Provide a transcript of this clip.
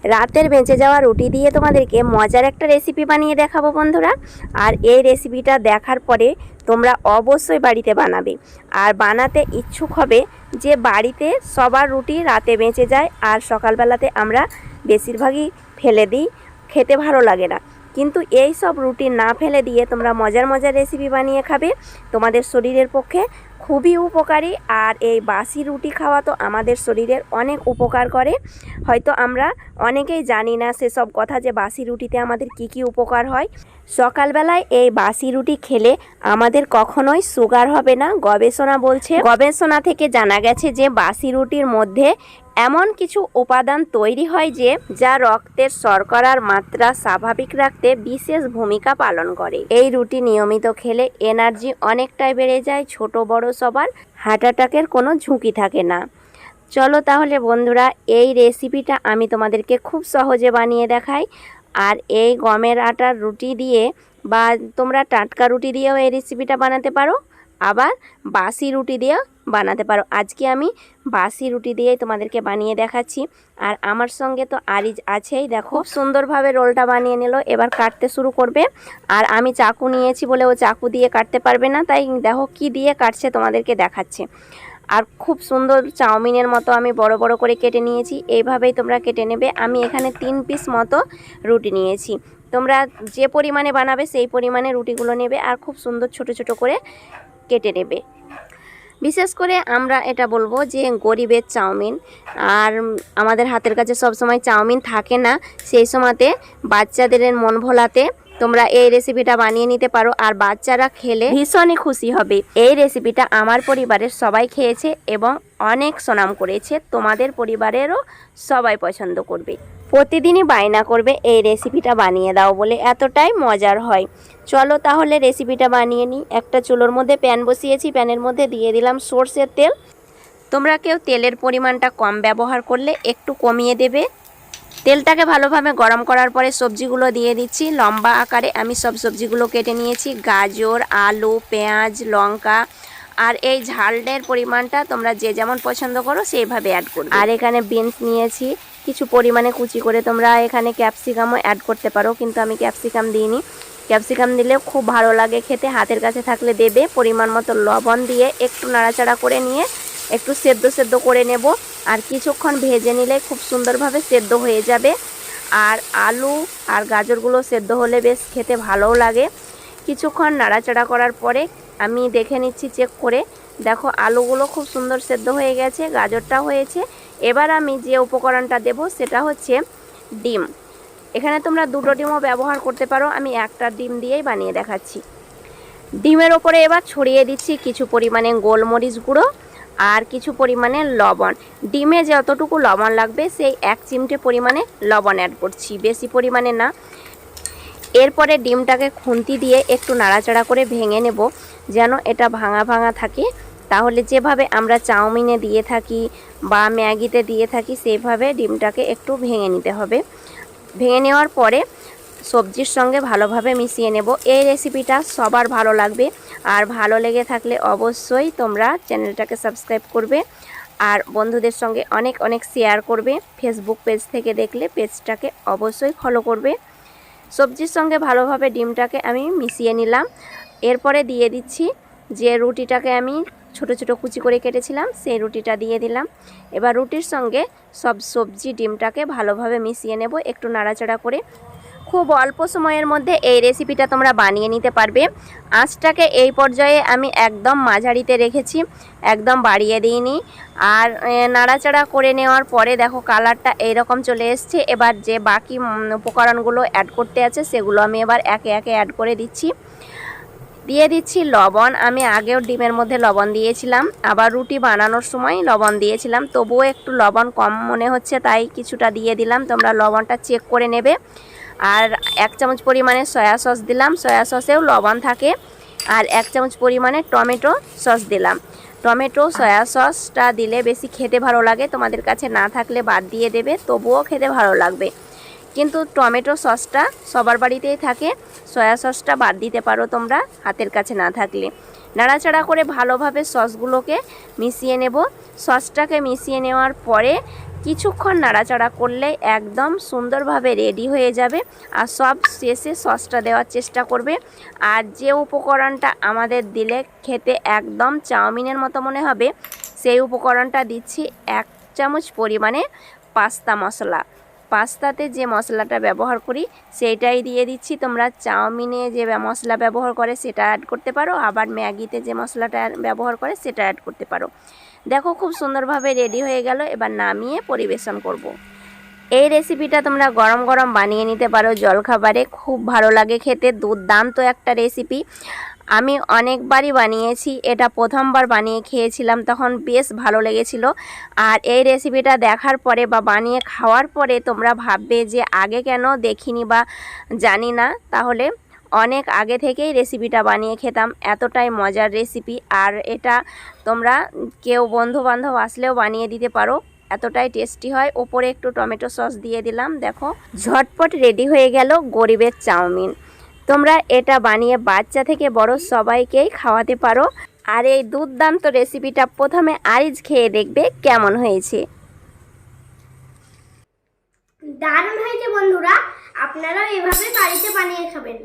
রাতের বেঁচে যাওয়া রুটি দিয়ে তোমাদেরকে মজার একটা রেসিপি বানিয়ে দেখাবো বন্ধুরা। আর এই রেসিপিটা দেখার পরে তোমরা অবশ্যই বাড়িতে বানাবে আর বানাতে ইচ্ছুক হবে যে বাড়িতে সবার রুটি রাতে বেঁচে যায় আর সকালবেলাতে আমরা বেশিরভাগই ফেলে দিই, খেতে ভালো লাগে না। কিন্তু এই সব রুটি না ফেলে দিয়ে তোমরা মজার মজার রেসিপি বানিয়ে খাবে, তোমাদের শরীরের পক্ষে খুবই উপকারী। আর এই বাসি রুটি খাওয়া তো আমাদের শরীরের অনেক উপকার করে, হয়তো আমরা অনেকেই জানি না সেসব কথা যে বাসি রুটিতে আমাদের কি কি উপকার হয়। সকালবেলায় এই বাসি রুটি খেলে আমাদের কখনোই সুগার হবে না। গবেষণা থেকে জানা গেছে যে বাসি রুটির মধ্যে এমন কিছু উপাদান তৈরি হয় যে যা রক্তের শর্করার মাত্রা স্বাভাবিক রাখতে বিশেষ ভূমিকা পালন করে। এই রুটি নিয়মিত খেলে এনার্জি অনেকটাই বেড়ে যায়, ছোট বড় সবার হার্ট অ্যাটাকের কোনো ঝুঁকি থাকে না। চলো তাহলে বন্ধুরা, এই রেসিপিটা আমি তোমাদেরকে খুব সহজে বানিয়ে দেখাই। আর এই গমের আটার রুটি দিয়ে বা তোমরা টাটকা রুটি দিয়েও এই রেসিপিটা বানাতে পারো, আবার বাসি রুটি দিয়েও বানাতে পারো। আজকে আমি বাসি রুটি দিয়েই তোমাদেরকে বানিয়ে দেখাচ্ছি। আর আমার সঙ্গে তো আরিজ আছেই, দেখো সুন্দরভাবে রোলটা বানিয়ে নিল। এবার কাটতে শুরু করবে। আর আমি চাকু নিয়েছি বলে ও চাকু দিয়ে কাটতে পারবে না, তাই দেখো কি দিয়ে কাটছে তোমাদেরকে দেখাচ্ছে। আর খুব সুন্দর চাউমিনের মতো আমি বড় বড় করে কেটে নিয়েছি, এইভাবেই তোমরা কেটে নেবে। আমি এখানে 3 পিস মতো রুটি নিয়েছি, তোমরা যে পরিমাণে বানাবে সেই পরিমাণে রুটিগুলো নেবে আর খুব সুন্দর ছোট ছোট করে কেটে নেবে। বিশেষ করে আমরা এটা বলবো যে গরিবের চাউমিন, আর আমাদের হাতের কাছে সব সময় চাউমিন থাকে না, সেই সময়তে বাচ্চাদের মন ভোলাতে তোমরা এই রেসিপিটা বানিয়ে নিতে পারো। আর বাচ্চারা খেলে ভীষণই খুশি হবে। এই রেসিপিটা আমার পরিবারের সবাই খেয়েছে এবং অনেক সুনাম করেছে, তোমাদের পরিবারেরও সবাই পছন্দ করবে। প্রতিদিনই বায়না করবে এই রেসিপিটা বানিয়ে দাও বলে, এতটাই মজার হয়। চলো তাহলে রেসিপিটা বানিয়ে নিই। একটা চুলোর মধ্যে প্যান বসিয়েছি, প্যানের মধ্যে দিয়ে দিলাম সরষের তেল। তোমরা কেউ তেলের পরিমাণটা কম ব্যবহার করলে একটু কমিয়ে দেবে। তেলটাকে ভালোভাবে গরম করার পরে সবজিগুলো দিয়ে দিচ্ছি। লম্বা আকারে আমি সব সবজিগুলো কেটে নিয়েছি, গাজর, আলু, পেঁয়াজ, লঙ্কা। আর এই ঝালের পরিমাণটা তোমরা যে যেমন পছন্দ করো সেইভাবে অ্যাড করবে। আর এখানে বিনস নিয়েছি কিছু পরিমাণে কুচি করে, তোমরা এখানে ক্যাপসিকামও অ্যাড করতে পারো, কিন্তু আমি ক্যাপসিকাম দিইনি। ক্যাপসিকাম দিলে খুব ভালো লাগে খেতে, হাতের কাছে থাকলে দেবে। পরিমাণ মতো লবণ দিয়ে একটু নাড়াচাড়া করে নিয়ে একটু সেদ্ধ করে নেব। আর কিছুক্ষণ ভেজে নিলে খুব সুন্দরভাবে সেদ্ধ হয়ে যাবে। আর আলু আর গাজরগুলো সেদ্ধ হলে বেশ খেতে ভালোও লাগে। কিছুক্ষণ নাড়াচাড়া করার পরে আমি দেখে নিচ্ছি চেক করে, দেখো আলুগুলো খুব সুন্দর সেদ্ধ হয়ে গেছে, গাজরটা হয়েছে। এবার আমি যে উপকরণটা দেব সেটা হচ্ছে ডিম। এখানে তোমরা 2টো ডিমও ব্যবহার করতে পারো, আমি একটা ডিম দিয়েই বানিয়ে দেখাচ্ছি। ডিমের ওপরে এবার ছড়িয়ে দিচ্ছি কিছু পরিমাণে গোলমরিচ গুঁড়ো আর কিছু পরিমাণে লবণ। ডিমে যতটুকু লবণ লাগবে সেই 1 চিমটে পরিমাণে লবণ অ্যাড করছি, বেশি পরিমাণে না। এরপরে ডিমটাকে খুন্তি দিয়ে একটু নাড়াচাড়া করে ভেঙে নেব, যেন এটা ভাঙা ভাঙা থাকে। তাহলে যেভাবে আমরা চাউমিনে দিয়ে থাকি বা ম্যাগিতে দিয়ে থাকি সেইভাবে ডিমটাকে একটু ভেঙে নিতে হবে। ভেঙে নেওয়ার পরে সবজির সঙ্গে ভালোভাবে মিশিয়ে নেব। এই রেসিপিটা সবার ভালো লাগবে, আর ভালো লেগে থাকলে অবশ্যই তোমরা চ্যানেলটাকে সাবস্ক্রাইব করবে আর বন্ধুদের সঙ্গে অনেক অনেক শেয়ার করবে। ফেসবুক পেজ থেকে দেখলে পেজটাকে অবশ্যই ফলো করবে। সবজির সঙ্গে ভালোভাবে ডিমটাকে আমি মিশিয়ে নিলাম। এরপরে দিয়ে দিচ্ছি যে রুটিটাকে আমি ছোট ছোট কুচি করে কেটেছিলাম, সেই রুটিটা দিয়ে দিলাম। এবার রুটির সঙ্গে সব সবজি ডিমটাকে ভালোভাবে মিশিয়ে নেব একটু নাড়াচাড়া করে। খুব অল্প সময়ের মধ্যে এই রেসিপিটা তোমরা বানিয়ে নিতে পারবে। আঁচটাকে এই পর্যায়ে আমি একদম মাঝারিতে রেখেছি, একদম বাড়িয়ে দিইনি। আর নাড়াচাড়া করে নেওয়ার পরে দেখো কালারটা এইরকম চলে এসছে। এবার যে বাকি উপকরণগুলো অ্যাড করতে আছে সেগুলো আমি এবার একে একে অ্যাড করে দিচ্ছি। দিয়ে দিচ্ছি লবণ। আমি আগেও ডিমের মধ্যে লবণ দিয়েছিলাম, আবার রুটি বানানোর সময় লবণ দিয়েছিলাম, তবুও একটু লবণ কম মনে হচ্ছে তাই কিছুটা দিয়ে দিলাম। তোমরা লবণটা চেক করে নেবে। আর 1 চামচ পরিমাণে সয়া সস দিলাম, সয়া সসেও লবণ থাকে। আর 1 চামচ পরিমাণে টমেটো সস দিলাম। টমেটো সয়া সসটা দিলে বেশি খেতে ভালো লাগে, তোমাদের কাছে না থাকলে বাদ দিয়ে দেবে, তবুও খেতে ভালো লাগবে। কিন্তু টমেটো সসটা সবার বাড়িতেই থাকে, সয়া সসটা বাদ দিতে পারো তোমরা হাতের কাছে না থাকলে। নাড়াচাড়া করে ভালোভাবে সসগুলোকে মিশিয়ে নেব। সসটাকে মিশিয়ে নেওয়ার পরে কিছুক্ষণ নাড়াচাড়া করলে একদম সুন্দরভাবে রেডি হয়ে যাবে। আর সব শেষে সসটা দেওয়ার চেষ্টা করবে। আর যে উপকরণটা আমাদের দিলে খেতে একদম চাউমিনের মতো মনে হবে, সেই উপকরণটা দিচ্ছি 1 চামচ পরিমাণে পাস্তা মশলা। পাস্তাতে যে মশলাটা ব্যবহার করি সেইটাই দিয়ে দিচ্ছি। তোমরা চাউমিনে যে মশলা ব্যবহার করে সেটা অ্যাড করতে পারো, আবার ম্যাগিতে যে মশলাটা ব্যবহার করে সেটা অ্যাড করতে পারো। দেখো খুব সুন্দরভাবে রেডি হয়ে গেল। এবার নামিয়ে পরিবেশন করব। এই রেসিপিটা তোমরা গরম গরম বানিয়ে নিতে পারো জলখাবারে, খুব ভালো লাগে খেতে, দুর্দান্ত একটা রেসিপি। আমি অনেকবারই বানিয়েছি, এটা প্রথমবার বানিয়ে খেয়েছিলাম, তখন বেশ ভালো লেগেছিল। আর এই রেসিপিটা দেখার পরে বা বানিয়ে খাওয়ার পরে তোমরা ভাববে যে আগে কেন দেখিনি বা জানি না, তাহলে অনেক আগে থেকেই রেসিপিটা বানিয়ে খেতাম, এতটাই মজার রেসিপি। আর এটা তোমরা কেউ বন্ধুবান্ধব আসলেও বানিয়ে দিতে পারো, এতটাই টেস্টি হয়। ওপরে একটু টমেটো সস দিয়ে দিলাম। দেখো ঝটপট রেডি হয়ে গেল গরিবের চাউমিন। তোমরা এটা বানিয়ে বাচ্চা থেকে বড় সবাইকেই খাওয়াতে পারো। আর এই দুর্দান্ত রেসিপিটা প্রথমে আরিজ খেয়ে দেখবে কেমন হয়েছে। দারুণ হয়েছে বন্ধুরা, আপনারাও এভাবে বাড়িতে বানিয়ে খাবেন।